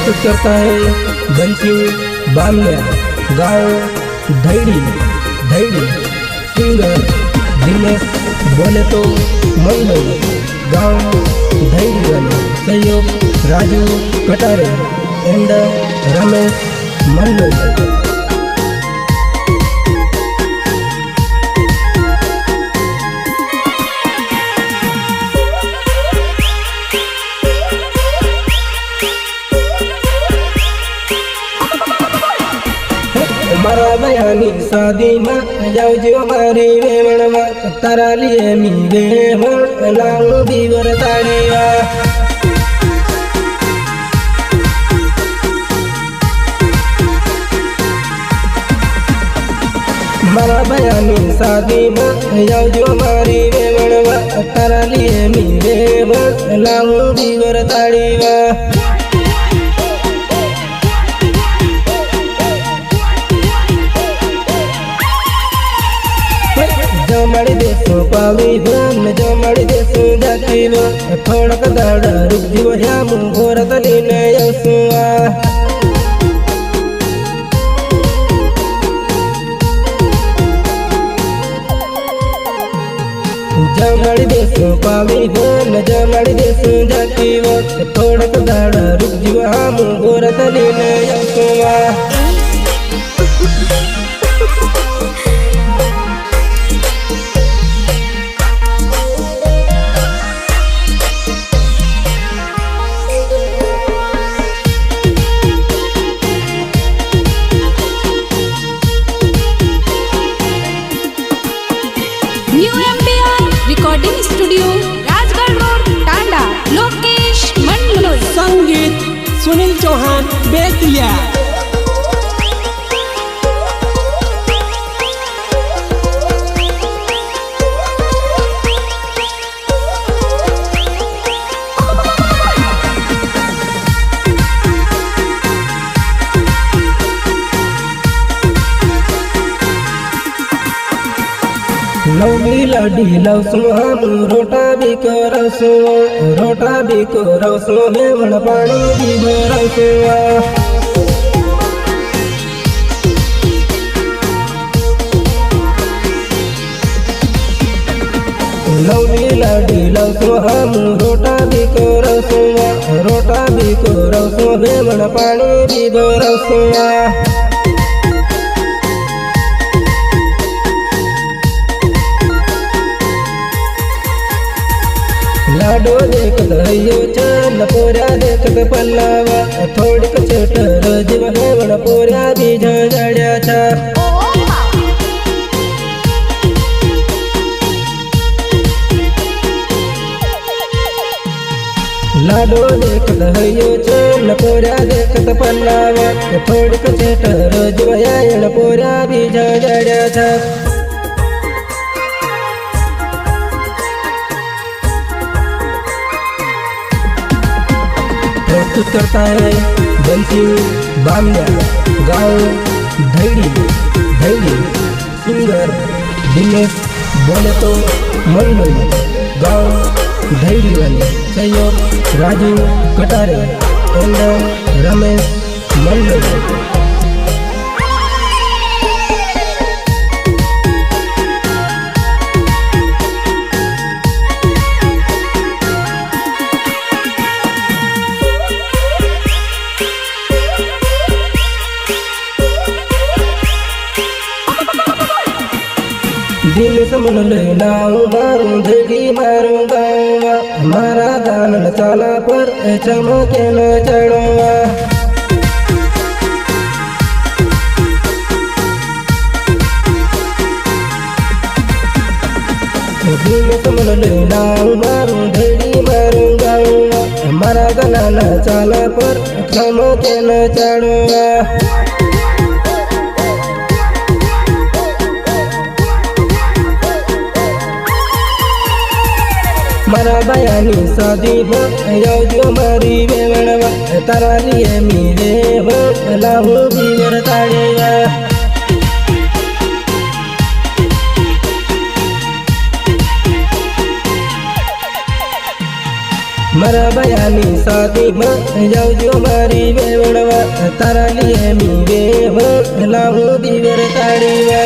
प्रस्तुत करता है बंसी बामण्या, गाँव धैड़ी धैड़ी। सिंगर दिनेश बोले तो मंगल, गाँव धैड़ी वाले। सहयोग राजू कटारे एंड रमेश मंडल। मारा बयानी शादी में जाऊ जो मारी वेवणवा, तारा लिए मी वेवण लाऊ दीवर ताड़ीवा। मारा बयानी शादी में जाऊ जो मारी वेवणवा, तारा लिए मी वेवण लाऊ दीवर ताड़ीवा। जमाड़ी देशों पावी बन जमाड़ी देशों जाती वो थोड़ा कदाड़ा रुक जीव यामु घोरत लीने यौसुआ। जमाड़ी देशों पावी बन जमाड़ी देशों जाती वो थोड़ा कदाड़ा रुक जीव यामु घोरत लीने यौसुआ। Recording studio Rajgarh road Tanda. Lokesh Mandloi. संगीत सुनील चौहान बेतिया। लवली लाडी लवसो हम रोटा भी करसो, रोटा भी करसो मेवण पानी भी भरसो। लवली लाडी लवसो हम रोटा भी करसो, रोटा भी करसो मेवण पानी भी भरसो। लाडो देखत हयो चल पोरा देखत पल्लावा, थोड़ी कचटर जीव हेवण पोरा भी झंझाड्या था। लाडो देखत हयो चल पोरा देखत पल्लावा, थोड़ी कचटर जीव हेवण पोरा भी झंझाड्या था। प्रस्तुत करता है बंसी बामण्या, गाँव धैड़ी धैड़ी। सिंगर दिनेश बोले तो मंगल, गाँव धैड़ी वाले। सहयोग राजू कटारे एंड रमेश मंडल। दिल समन लेना मारूं धड़ी मारूं गाँवा, हमारा दान चाला पर चमके न चढ़वा। दिल समन लेना मारूं धड़ी मारूं गाँवा, हमारा दान चाला पर चमके न चढ़वा। मारा बयानी शादी में जाऊ जो मारी वेवणवा, तारा लिए मी वेवण लाऊ दीवर ताड़ीवा। મારા બયાની શાદીમાં જાવજો મારી વેવણવા તારા લીએ મી વેવ લાવું દિવેર તાળીવા